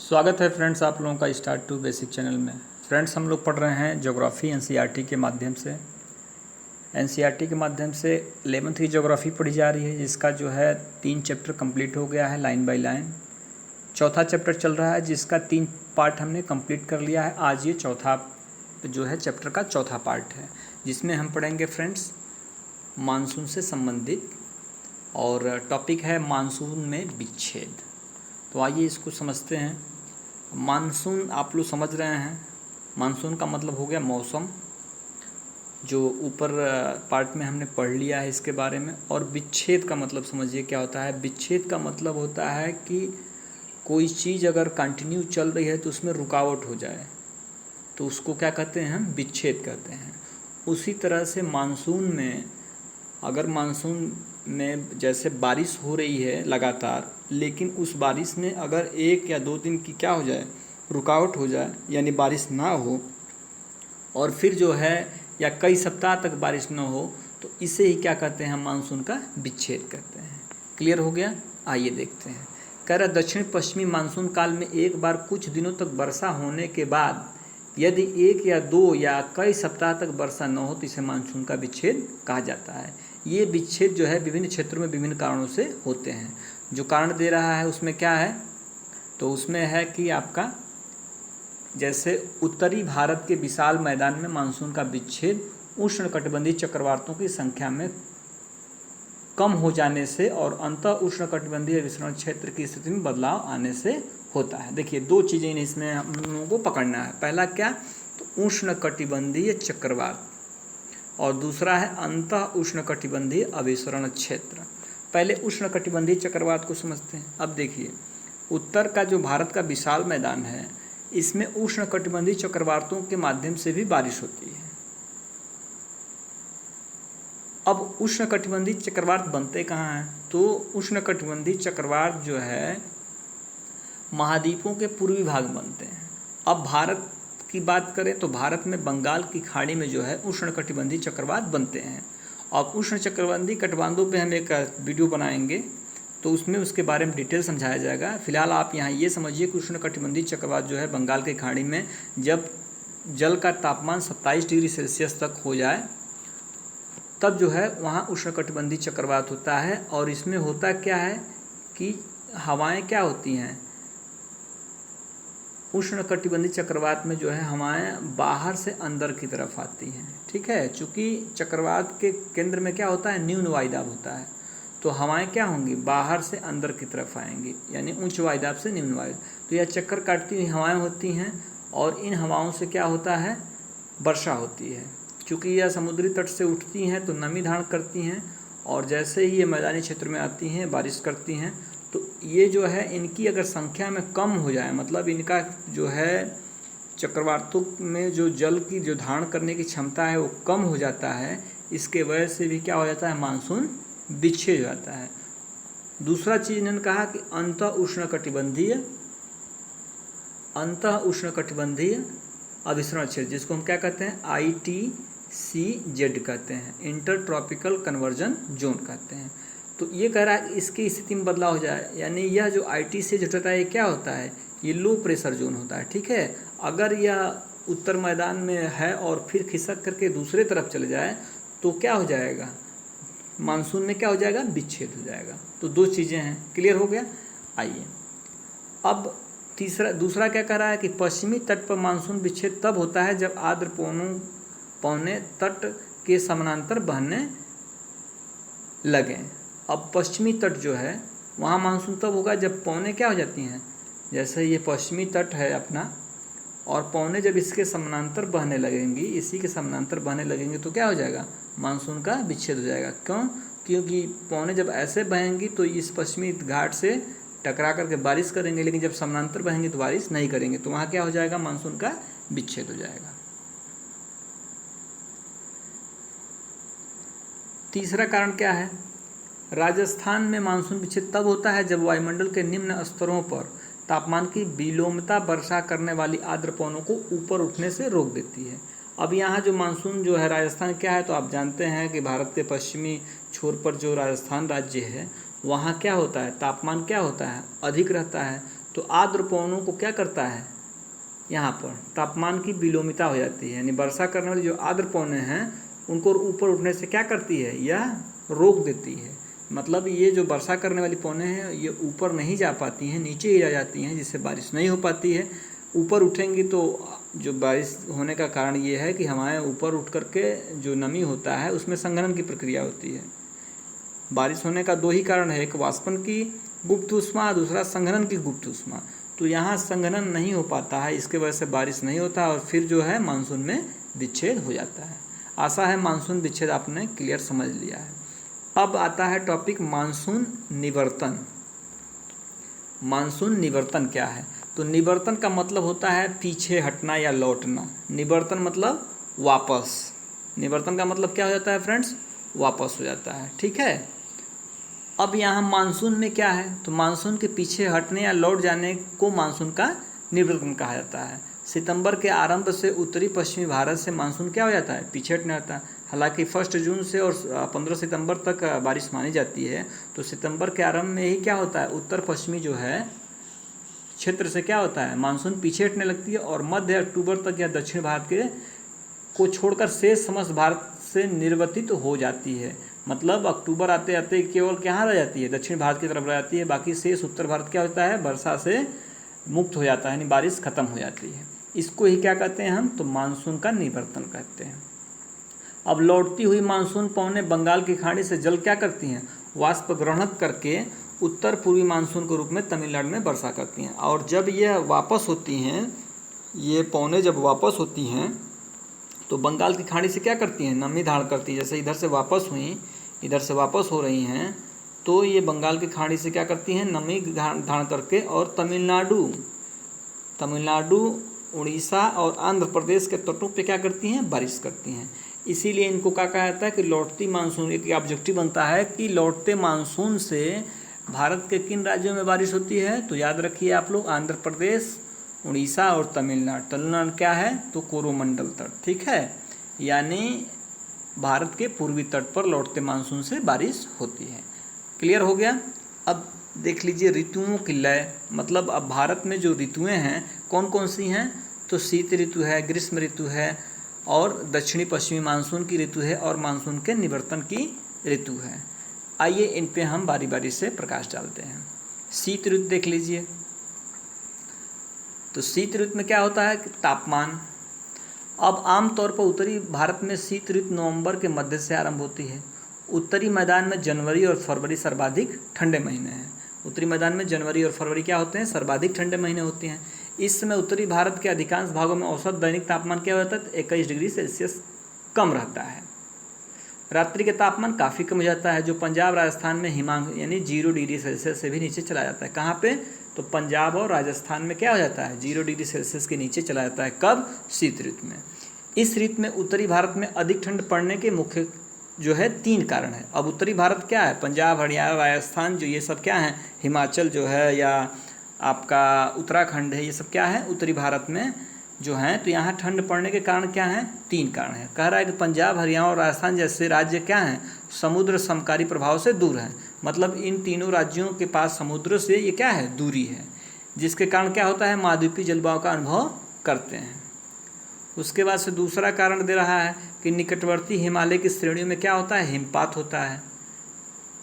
स्वागत है फ्रेंड्स आप लोगों का स्टार्ट टू बेसिक चैनल में। फ्रेंड्स हम लोग पढ़ रहे हैं ज्योग्राफी एनसीईआरटी के माध्यम से। एनसीईआरटी के माध्यम से 11th की ज्योग्राफी पढ़ी जा रही है, जिसका जो है 3 चैप्टर कंप्लीट हो गया है लाइन बाय लाइन। चौथा चैप्टर चल रहा है जिसका 3 पार्ट हमने कंप्लीट कर लिया है। आज ये चौथा जो है चैप्टर का चौथा पार्ट है, जिसमें हम पढ़ेंगे फ्रेंड्स मानसून से संबंधित, और टॉपिक है मानसून में विच्छेद। तो आइए इसको समझते हैं। मानसून आप लोग समझ रहे हैं, मानसून का मतलब हो गया मौसम, जो ऊपर पार्ट में हमने पढ़ लिया है इसके बारे में। और विच्छेद का मतलब समझिए क्या होता है। विच्छेद का मतलब होता है कि कोई चीज़ अगर कंटिन्यू चल रही है तो उसमें रुकावट हो जाए, तो उसको क्या कहते हैं, हम विच्छेद कहते हैं। उसी तरह से मानसून में, अगर मानसून में जैसे बारिश हो रही है लगातार, लेकिन उस बारिश में अगर 1 या 2 दिन की क्या हो जाए, रुकावट हो जाए, यानी बारिश ना हो, और फिर जो है या कई सप्ताह तक बारिश ना हो, तो इसे ही क्या कहते हैं, हम मानसून का विच्छेद कहते हैं। क्लियर हो गया। आइए देखते हैं। कह रहा दक्षिण पश्चिमी मानसून काल में एक बार कुछ दिनों तक वर्षा होने के बाद यदि 1 या 2 या कई सप्ताह तक वर्षा न हो तो इसे मानसून का विच्छेद कहा जाता है। ये विच्छेद जो है विभिन्न क्षेत्रों में विभिन्न कारणों से होते हैं। जो कारण दे रहा है उसमें क्या है, तो उसमें है कि आपका जैसे उत्तरी भारत के विशाल मैदान में मानसून का विच्छेद उष्णकटिबंधीय चक्रवातों की संख्या में कम हो जाने से और अंतः उष्णकटिबंधीय विसरण क्षेत्र की स्थिति में बदलाव आने से होता है। देखिए 2 चीज़ें इसमें हम लोगों को पकड़ना है। पहला क्या, तो उष्णकटिबंधीय चक्रवात, और दूसरा है अंतः उष्णकटिबंधीय अभिसरण क्षेत्र। पहले उष्णकटिबंधीय चक्रवात को समझते हैं। अब देखिए उत्तर का जो भारत का विशाल मैदान है, इसमें उष्णकटिबंधीय चक्रवातों के माध्यम से भी बारिश होती है। अब उष्णकटिबंधीय चक्रवात बनते कहाँ हैं, तो उष्णकटिबंधीय चक्रवात जो है महाद्वीपों के पूर्वी भाग बनते हैं। अब भारत की बात करें तो भारत में बंगाल की खाड़ी में जो है उष्णकटिबंधीय चक्रवात बनते हैं। और उष्ण चक्रबंधी कटबांधों पे हम एक वीडियो बनाएंगे, तो उसमें उसके बारे में डिटेल समझाया जाएगा। फिलहाल आप यहाँ ये समझिए कि उष्णकटिबंधीय चक्रवात जो है बंगाल की खाड़ी में जब जल का तापमान 27 डिग्री सेल्सियस तक हो जाए, तब जो है वहाँ उष्णकटिबंधीय चक्रवात होता है। और इसमें होता क्या है कि हवाएं क्या होती हैं, उष्णकटिबंधीय चक्रवात में जो है हवाएं बाहर से अंदर की तरफ आती हैं। ठीक है, चूँकि चक्रवात के केंद्र में क्या होता है, न्यून वायुदाब होता है, तो हवाएं क्या होंगी, बाहर से अंदर की तरफ आएंगी, यानी उच्च वायुदाब से निम्न वायु। तो यह चक्कर काटती हुई हवाएं होती हैं, और इन हवाओं से क्या होता है, वर्षा होती है। चूँकि यह समुद्री तट से उठती हैं तो नमी धारण करती हैं, और जैसे ही ये मैदानी क्षेत्र में आती हैं बारिश करती हैं, तो ये जो है इनकी अगर संख्या में कम हो जाए, मतलब इनका जो है चक्रवातों में जो जल की जो धारण करने की क्षमता है वो कम हो जाता है, इसके वजह से भी क्या हो जाता है, मानसून विच्छेद हो जाता है। दूसरा चीज़ इन्होंने कहा कि अंतः उष्णकटिबंधीय अभिसरण क्षेत्र, जिसको हम क्या कहते हैं, ITCZ कहते हैं, इंटर ट्रॉपिकल कन्वर्जन जोन कहते हैं। तो ये कह रहा है कि इसकी स्थिति में बदलाव हो जाए, यानी यह जो ITCZ होता है ये क्या होता है, ये लो प्रेशर जोन होता है। ठीक है, अगर यह उत्तर मैदान में है और फिर खिसक करके दूसरे तरफ चले जाए तो क्या हो जाएगा, मानसून में क्या हो जाएगा, विच्छेद हो जाएगा। तो 2 चीज़ें हैं। क्लियर हो गया। आइए अब दूसरा क्या कह रहा है कि पश्चिमी तट पर मानसून विच्छेद तब होता है जब आर्द्र पौने तट के समानांतर बहने लगें। अब पश्चिमी तट जो है वहाँ मानसून तब होगा जब पौने क्या हो जाती हैं, जैसे ये पश्चिमी तट है अपना, और पौने जब इसके समानांतर बहने लगेंगी, इसी के समानांतर बहने लगेंगे, तो क्या हो जाएगा, मानसून का विच्छेद हो जाएगा। क्यों, क्योंकि पौने जब ऐसे बहेंगी तो इस पश्चिमी घाट से टकरा करके बारिश करेंगे, लेकिन जब समानांतर बहेंगे तो बारिश नहीं करेंगे, तो वहाँ क्या हो जाएगा, मानसून का विच्छेद हो जाएगा। तीसरा कारण क्या है, राजस्थान में मानसून विच्छेद तब होता है जब वायुमंडल के निम्न स्तरों पर तापमान की विलोमता वर्षा करने वाली आर्द्र पवनों को ऊपर उठने से रोक देती है। अब यहाँ जो मानसून जो है राजस्थान क्या है, तो आप जानते हैं कि भारत के पश्चिमी छोर पर जो राजस्थान राज्य है, वहाँ क्या होता है, तापमान क्या होता है, अधिक रहता है। तो आर्द्र पवनों को क्या करता है, यहाँ पर तापमान की विलोमिता हो जाती है, यानी वर्षा करने वाली जो आर्द्र पवनें हैं उनको ऊपर उठने से क्या करती है, यह रोक देती है। मतलब ये जो वर्षा करने वाली पवनें हैं ये ऊपर नहीं जा पाती हैं, नीचे ही रह जाती हैं, जिससे बारिश नहीं हो पाती है। ऊपर उठेंगी तो जो बारिश होने का कारण ये है कि हमारे ऊपर उठ करके जो नमी होता है उसमें संघनन की प्रक्रिया होती है। बारिश होने का दो ही कारण है, एक वाष्पन की गुप्त ऊष्मा, दूसरा संघनन की गुप्त ऊष्मा। तो यहाँ संघनन नहीं हो पाता है, इसके वजह से बारिश नहीं होता और फिर जो है मानसून में विच्छेद हो जाता है। आशा है मानसून विच्छेद आपने क्लियर समझ लिया है। अब आता है टॉपिक मानसून निवर्तन। मानसून निवर्तन क्या है? तो निवर्तन का मतलब होता है पीछे हटना या लौटना। निवर्तन मतलब वापस। निवर्तन का मतलब क्या हो जाता है फ्रेंड्स? वापस हो जाता है। ठीक है। अब यहाँ मानसून में क्या है? तो मानसून के पीछे हटने या लौट जाने को मानसून का निवर्तन कहा जाता है। सितंबर के आरंभ से उत्तरी पश्चिमी भारत से मानसून क्या हो जाता है? पीछे हटने आता है। हालांकि 1 जून से और 15 सितंबर तक बारिश मानी जाती है। तो सितंबर के आरंभ में ही क्या होता है, उत्तर पश्चिमी जो है क्षेत्र से क्या होता है, मानसून पीछे हटने लगती है और मध्य अक्टूबर तक या दक्षिण भारत के को छोड़कर शेष समस्त भारत से निर्वर्तित हो जाती है। मतलब अक्टूबर आते आते केवल कहाँ रह जाती है, दक्षिण भारत की तरफ रह जाती है। बाकी शेष उत्तर भारत क्या होता है, वर्षा से मुक्त हो जाता है, यानी बारिश खत्म हो जाती है। इसको ही क्या कहते हैं हम? तो मानसून का निवर्तन कहते हैं। अब लौटती हुई मानसून पवनें बंगाल की खाड़ी से जल क्या करती हैं, वाष्प ग्रहण करके उत्तर पूर्वी मानसून के रूप में तमिलनाडु में वर्षा करती हैं। और जब यह वापस होती हैं, ये पवनें जब वापस होती हैं तो बंगाल की खाड़ी से क्या करती हैं, नमी धारण करती है। जैसे इधर से वापस हुई, इधर से वापस हो रही हैं, तो ये बंगाल की खाड़ी से क्या करती हैं, नमी धारण करके और तमिलनाडु, उड़ीसा और आंध्र प्रदेश के तटों पे क्या करती हैं, बारिश करती हैं। इसीलिए इनको क्या कहा जाता है कि लौटती मानसून। एक ऑब्जेक्टिव बनता है कि लौटते मानसून से भारत के किन राज्यों में बारिश होती है? तो याद रखिए आप लोग, आंध्र प्रदेश, उड़ीसा और तमिलनाडु। तमिलनाडु क्या है? तो कोरोमंडल तट। ठीक है, यानी भारत के पूर्वी तट पर लौटते मानसून से बारिश होती है। क्लियर हो गया। अब देख लीजिए ऋतुओं की लय। मतलब अब भारत में जो ऋतुएं हैं कौन कौन सी हैं? तो शीत ऋतु है, ग्रीष्म ऋतु है और दक्षिणी पश्चिमी मानसून की ऋतु है और मानसून के निवर्तन की ऋतु है। आइए इन पे हम बारी बारी से प्रकाश डालते हैं। शीत ऋतु देख लीजिए। तो शीत ऋतु में क्या होता है कि तापमान। अब आमतौर पर उत्तरी भारत में शीत ऋतु नवंबर के मध्य से आरंभ होती है। उत्तरी मैदान में जनवरी और फरवरी सर्वाधिक ठंडे महीने हैं। उत्तरी मैदान में जनवरी और फरवरी क्या होते हैं, सर्वाधिक ठंडे महीने होते हैं। इस समय उत्तरी भारत के अधिकांश भागों में औसत दैनिक तापमान क्या होता है, 21 डिग्री सेल्सियस कम रहता है। रात्रि के तापमान काफ़ी कम हो जाता है, जो पंजाब राजस्थान में हिमांक यानी 0 डिग्री सेल्सियस से भी नीचे चला जाता है। कहाँ पे? तो पंजाब और राजस्थान में क्या हो जाता है, 0 डिग्री सेल्सियस के नीचे चला जाता है। कब? शीत ऋतु में। इस ऋतु में उत्तरी भारत में अधिक ठंड पड़ने के मुख्य जो है 3 कारण है। अब उत्तरी भारत क्या है, पंजाब, हरियाणा, राजस्थान, जो ये सब क्या है, हिमाचल जो है या आपका उत्तराखंड है, ये सब क्या है उत्तरी भारत में जो हैं। तो यहाँ ठंड पड़ने के कारण क्या हैं, 3 कारण हैं। कह रहा है कि पंजाब, हरियाणा और राजस्थान जैसे राज्य क्या हैं, समुद्र समकारी प्रभाव से दूर हैं। मतलब इन तीनों राज्यों के पास समुद्र से ये क्या है, दूरी है, जिसके कारण क्या होता है, महाद्वीपीय जलवायु का अनुभव करते हैं। उसके बाद से दूसरा कारण दे रहा है कि निकटवर्ती हिमालय की श्रेणियों में क्या होता है, हिमपात होता है,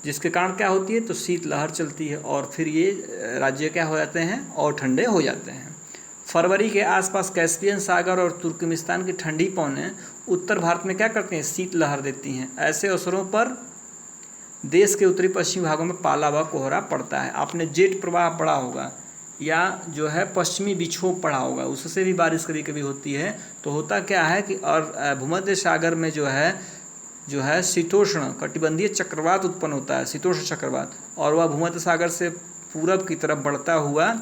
जिसके कारण क्या होती है, तो शीतलहर चलती है और फिर ये राज्य क्या हो जाते हैं और ठंडे हो जाते हैं। फरवरी के आसपास कैस्पियन सागर और तुर्कमेनिस्तान की ठंडी पवनें उत्तर भारत में क्या करते हैं, शीतलहर देती हैं। ऐसे अवसरों पर देश के उत्तरी पश्चिमी भागों में पाला व कोहरा पड़ता है। आपने जेट प्रवाह पढ़ा होगा या जो है पश्चिमी विक्षोभ पढ़ा होगा, उससे भी बारिश कभी कभी होती है। तो होता क्या है कि और भूमध्य सागर में जो है शीतोष्ण कटिबंधीय चक्रवात उत्पन्न होता है, शीतोष्ण चक्रवात, और वह भूमध्य सागर से पूरब की तरफ बढ़ता हुआ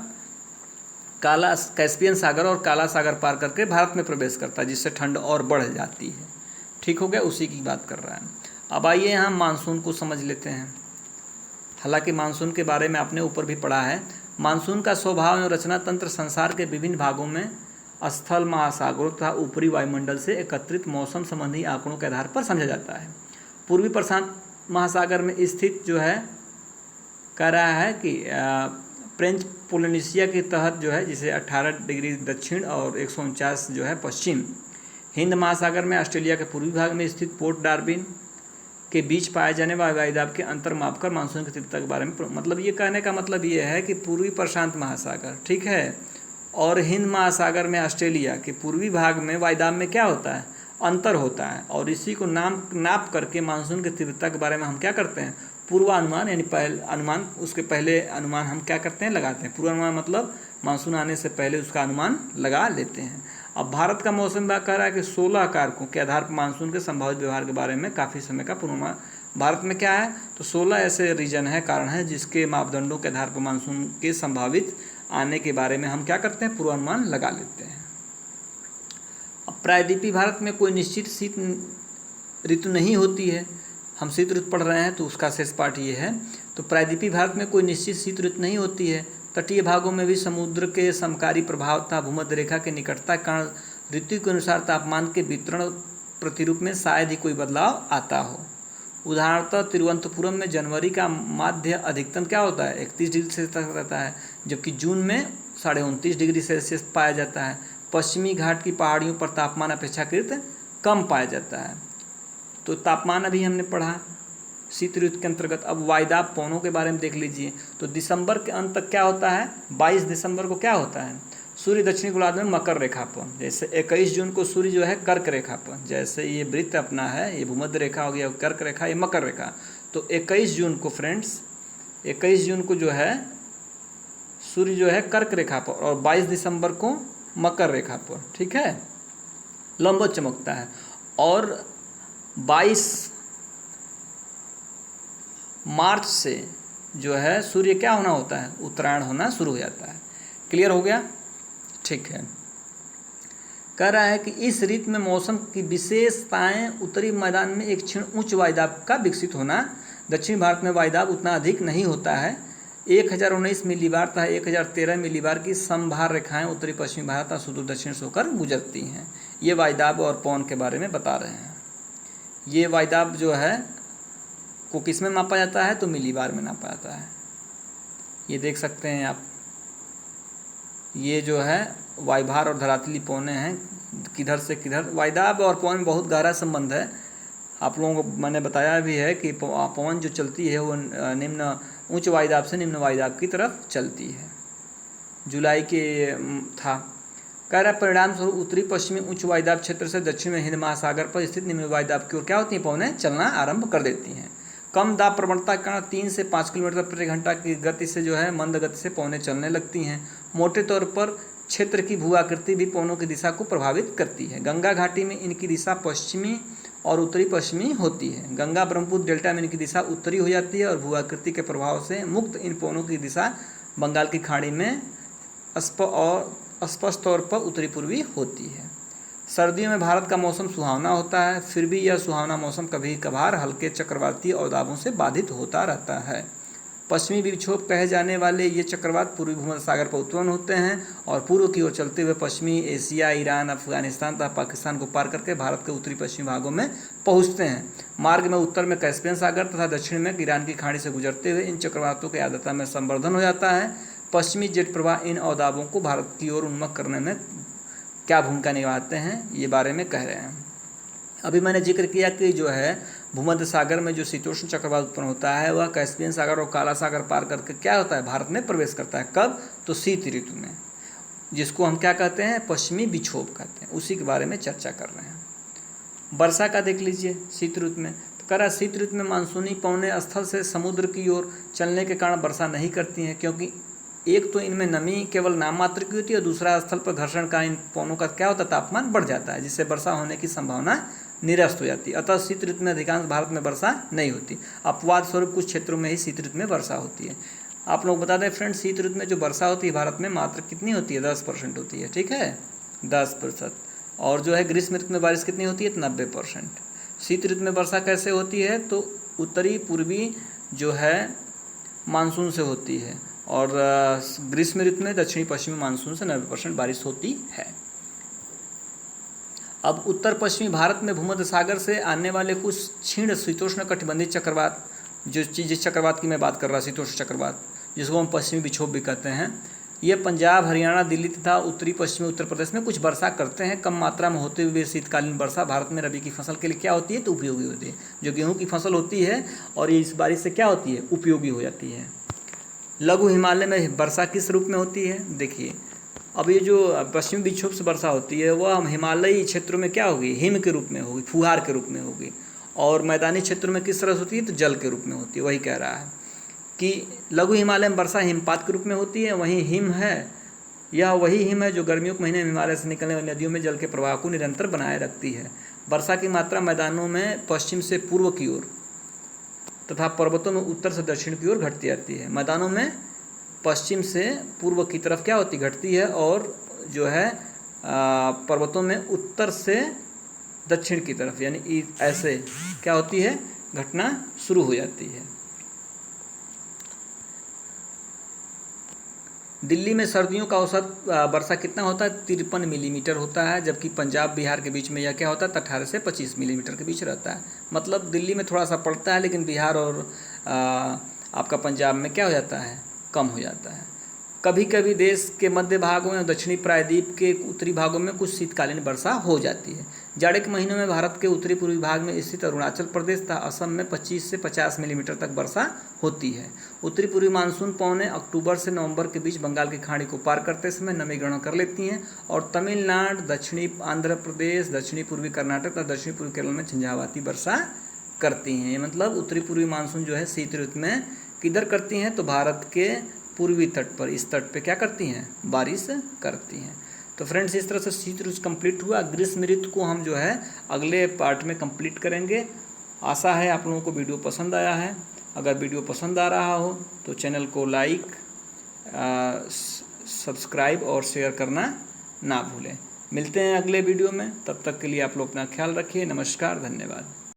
काला कैस्पियन सागर और काला सागर पार करके भारत में प्रवेश करता है, जिससे ठंड और बढ़ जाती है। ठीक हो गया, उसी की बात कर रहा है। अब आइए यहाँ मानसून को समझ लेते हैं। हालांकि मानसून के बारे में आपने ऊपर भी पढ़ा है। मानसून का स्वभाव एवं रचना तंत्र संसार के विभिन्न भागों में स्थल, महासागरों तथा ऊपरी वायुमंडल से एकत्रित मौसम संबंधी आंकड़ों के आधार पर समझा जाता है। पूर्वी प्रशांत महासागर में स्थित जो है कह रहा है कि फ्रेंच पोलिनेशिया के तहत जो है, जिसे 18 डिग्री दक्षिण और 149 जो है पश्चिम, हिंद महासागर में ऑस्ट्रेलिया के पूर्वी भाग में स्थित पोर्ट डार्विन के बीच पाए जाने वाले वायुदाब के अंतर मापकर मानसून की तीव्रता के बारे में, मतलब ये कहने का मतलब ये है कि पूर्वी प्रशांत महासागर, ठीक है, और हिंद महासागर में ऑस्ट्रेलिया के पूर्वी भाग में वायुदाब में क्या होता है, अंतर होता है, और इसी को नाप करके मानसून की तीव्रता के बारे में हम क्या करते हैं, पूर्वानुमान, यानी अनुमान, उसके पहले अनुमान हम क्या करते हैं, लगाते हैं। पूर्वानुमान मतलब मानसून आने से पहले उसका अनुमान लगा लेते हैं। अब भारत का मौसम विभाग कह रहा है कि 16 कारकों के आधार पर मानसून के संभावित व्यवहार के बारे में काफ़ी समय का पूर्वानुमान भारत में क्या है, तो 16 ऐसे रीजन है, कारण है, जिसके मापदंडों के आधार पर मानसून के संभावित आने के बारे में हम क्या करते हैं, पूर्वानुमान लगा लेते हैं। अब प्रायद्वीपीय भारत में कोई निश्चित शीत ऋतु नहीं होती है। हम शीत ऋतु पढ़ रहे हैं तो उसका शेष पाठ ये है। तो प्रायद्वीपीय भारत में कोई निश्चित शीत ऋतु नहीं होती है। तटीय भागों में भी समुद्र के समकारी प्रभाव तथा भूमध्य रेखा के निकटता के कारण ऋतु के अनुसार तापमान के वितरण प्रतिरूप में शायद ही कोई बदलाव आता हो। उदाहरणतः तिरुवनंतपुरम में जनवरी का माध्य अधिकतम क्या होता है, 31 डिग्री सेल्सियस तक रहता है, जबकि जून में 29.5 डिग्री सेल्सियस पाया जाता है। पश्चिमी घाट की पहाड़ियों पर तापमान अपेक्षाकृत कम पाया जाता है। तो तापमान अभी हमने पढ़ा शीत ऋतु के अंतर्गत। अब वायुदाब पवनों के बारे में देख लीजिए। तो दिसंबर के अंत तक क्या होता है, 22 दिसंबर को क्या होता है, सूर्य दक्षिणी गोलार्ध में मकर रेखा पर, जैसे 21 जून को सूर्य जो है कर्क रेखा पर, जैसे ये वृत्त अपना है, ये भूमध्य रेखा हो गया, कर्क रेखा, ये मकर रेखा। तो 21 जून को फ्रेंड्स, 21 जून को जो है सूर्य जो है कर्क रेखा पर, और 22 दिसंबर को मकर रेखा पर, ठीक है, लंबवत चमकता है। और 22 मार्च से जो है सूर्य क्या होना होता है, उत्तरायण होना शुरू हो जाता है। क्लियर हो गया, ठीक है। कह रहा है कि इस ऋतु में मौसम की विशेषताएं, उत्तरी मैदान में एक क्षीण उच्च वायुदाब का विकसित होना, दक्षिण भारत में वायुदाब उतना अधिक नहीं होता है। 1019 मिलीबार तथा 1013 मिलीबार की समभार रेखाएं उत्तरी पश्चिमी भारत और सुदूर दक्षिण से होकर गुजरती हैं। ये वायुदाब और पवन के बारे में बता रहे हैं। ये वायुदाब जो है को किस में मापा जाता है, तो मिलीबार में नापा जाता है। ये देख सकते हैं आप, ये जो है वायुभार और धरातली पवनें हैं, किधर से किधर। वायुदाब और पवन में बहुत गहरा संबंध है। आप लोगों को मैंने बताया भी है कि पवन जो चलती है वो निम्न उच्च वायुदाब से निम्न वायुदाब की तरफ चलती है। जुलाई के था। कह रहा परिणाम स्वरूप उत्तरी पश्चिमी उच्च वायुदाब क्षेत्र से दक्षिण में हिंद महासागर पर स्थित निम्न वायुदाब की ओर क्या होती हैं, पवनें चलना आरंभ कर देती हैं। कम दाब प्रवणता के कारण 3 से 5 किलोमीटर प्रति घंटा की गति से जो है मंद गति से पवनें चलने लगती हैं। मोटे तौर पर क्षेत्र की भू आकृति भी पवनों की दिशा को प्रभावित करती है। गंगा घाटी में इनकी दिशा पश्चिमी और उत्तरी पश्चिमी होती है। गंगा ब्रह्मपुत्र डेल्टा में इनकी दिशा उत्तरी हो जाती है और भू आकृति के प्रभाव से मुक्त इन पवनों की दिशा बंगाल की खाड़ी में स्पष्ट तौर पर उत्तरी पूर्वी होती है। सर्दियों में भारत का मौसम सुहावना होता है, फिर भी यह सुहावना मौसम कभी कभार हल्के चक्रवाती अवदाबों से बाधित होता रहता है। पश्चिमी विक्षोभ कहे जाने वाले ये चक्रवात पूर्वी भूमध्य सागर पर उत्पन्न होते हैं और पूर्व की ओर चलते हुए पश्चिमी एशिया, ईरान, अफगानिस्तान तथा पाकिस्तान को पार करके भारत के उत्तरी पश्चिमी भागों में पहुँचते हैं। मार्ग में उत्तर में कैस्पियन सागर तथा दक्षिण में ईरान की खाड़ी से गुजरते हुए इन चक्रवातों की आर्द्रता में संवर्धन हो जाता है। पश्चिमी जेट प्रवाह इन अवदाबों को भारत की ओर उन्मुख करने में क्या भूमिका निभाते हैं, ये बारे में कह रहे हैं। अभी मैंने जिक्र किया कि जो है भूमध्य सागर में जो शीतोष्ण चक्रवात उत्पन्न होता है वह कैस्पियन सागर और काला सागर पार करके क्या होता है, भारत में प्रवेश करता है। कब, तो शीत ऋतु में, जिसको हम क्या कहते हैं, पश्चिमी विक्षोभ कहते हैं। उसी के बारे में चर्चा कर रहे हैं। वर्षा का देख लीजिए शीत ऋतु में। तो कह रहा शीत ऋतु में मानसूनी पवनें स्थल से समुद्र की ओर चलने के कारण वर्षा नहीं करती हैं, क्योंकि एक तो इनमें नमी केवल नाम मात्र की होती है और दूसरा स्थल पर घर्षण का इन पवनों का क्या होता है, तापमान बढ़ जाता है, जिससे वर्षा होने की संभावना निरस्त हो जाती है। अतः शीत ऋतु में अधिकांश भारत में वर्षा नहीं होती। अपवाद स्वरूप कुछ क्षेत्रों में ही शीत ऋतु में वर्षा होती है। आप लोग बता दें फ्रेंड्स, शीत ऋतु में जो वर्षा होती है भारत में मात्र कितनी होती है, 10% होती है, ठीक है, 10%। और जो है ग्रीष्म ऋतु में बारिश कितनी होती है, 90%। शीत ऋतु में वर्षा कैसे होती है, तो उत्तरी पूर्वी जो है मानसून से होती है और ग्रीष्म ऋतु में दक्षिणी पश्चिमी मानसून से 90% बारिश होती है। अब उत्तर पश्चिमी भारत में भूमध्य सागर से आने वाले कुछ क्षीण शीतोष्ण कटिबंधीय चक्रवात, जिस चक्रवात की मैं बात कर रहा शीतोष्ण चक्रवात, जिसको हम पश्चिमी विक्षोभ भी कहते हैं। ये पंजाब, हरियाणा, दिल्ली तथा उत्तरी पश्चिमी उत्तर प्रदेश में कुछ वर्षा करते हैं। कम मात्रा में होते हुए शीतकालीन वर्षा भारत में रबी की फसल के लिए क्या होती है, तो उपयोगी होती है। जो गेहूँ की फसल होती है और ये इस बारिश से क्या होती है, उपयोगी हो जाती है। लघु हिमालय में वर्षा किस रूप में होती है, देखिए अब ये जो पश्चिमी विक्षोभ से वर्षा होती है वह हिमालयी क्षेत्रों में क्या होगी, हिम के रूप में होगी, फुहार के रूप में होगी। और मैदानी क्षेत्रों में किस तरह से होती है, तो जल के रूप में होती है। वही कह रहा है कि लघु हिमालय में वर्षा हिमपात के रूप में होती है। वहीं हिम है, यह वही हिम है जो गर्मियों के महीने में हिमालय से निकलने वाली नदियों में जल के प्रवाह को निरंतर बनाए रखती है। वर्षा की मात्रा मैदानों में पश्चिम से पूर्व की ओर तथा पर्वतों में उत्तर से दक्षिण की ओर घटती जाती है। मैदानों में पश्चिम से पूर्व की तरफ क्या होती, घटती है, और जो है पर्वतों में उत्तर से दक्षिण की तरफ यानी ऐसे क्या होती है, घटना शुरू हो जाती है। दिल्ली में सर्दियों का औसत वर्षा कितना होता है, 53 मिलीमीटर होता है, जबकि पंजाब बिहार के बीच में यह क्या होता है, 18 से 25 मिलीमीटर के बीच रहता है। मतलब दिल्ली में थोड़ा सा पड़ता है, लेकिन बिहार और आपका पंजाब में क्या हो जाता है, कम हो जाता है। कभी कभी देश के मध्य भागों में और दक्षिणी प्रायद्वीप के उत्तरी भागों में कुछ शीतकालीन वर्षा हो जाती है। जाड़े के महीनों में भारत के उत्तरी पूर्वी भाग में स्थित अरुणाचल प्रदेश तथा असम में 25 से 50 मिलीमीटर तक वर्षा होती है। उत्तरी पूर्वी मानसून पवनें अक्टूबर से नवंबर के बीच बंगाल की खाड़ी को पार करते समय नमी ग्रहण कर लेती हैं और तमिलनाडु, दक्षिणी आंध्र प्रदेश, दक्षिणी पूर्वी कर्नाटक तथा दक्षिणी पूर्वी केरल में झंझावाती वर्षा करती हैं। मतलब उत्तरी पूर्वी मानसून जो है शीत ऋतु में किधर करती हैं, तो भारत के पूर्वी तट पर, इस तट पे क्या करती हैं, बारिश करती हैं। तो फ्रेंड्स इस तरह से शीत ऋतु कंप्लीट हुआ। ग्रीष्म ऋतु को हम जो है अगले पार्ट में कंप्लीट करेंगे। आशा है आप लोगों को वीडियो पसंद आया है। अगर वीडियो पसंद आ रहा हो तो चैनल को लाइक, सब्सक्राइब और शेयर करना ना भूलें। मिलते हैं अगले वीडियो में, तब तक के लिए आप लोग अपना ख्याल रखिए। नमस्कार, धन्यवाद।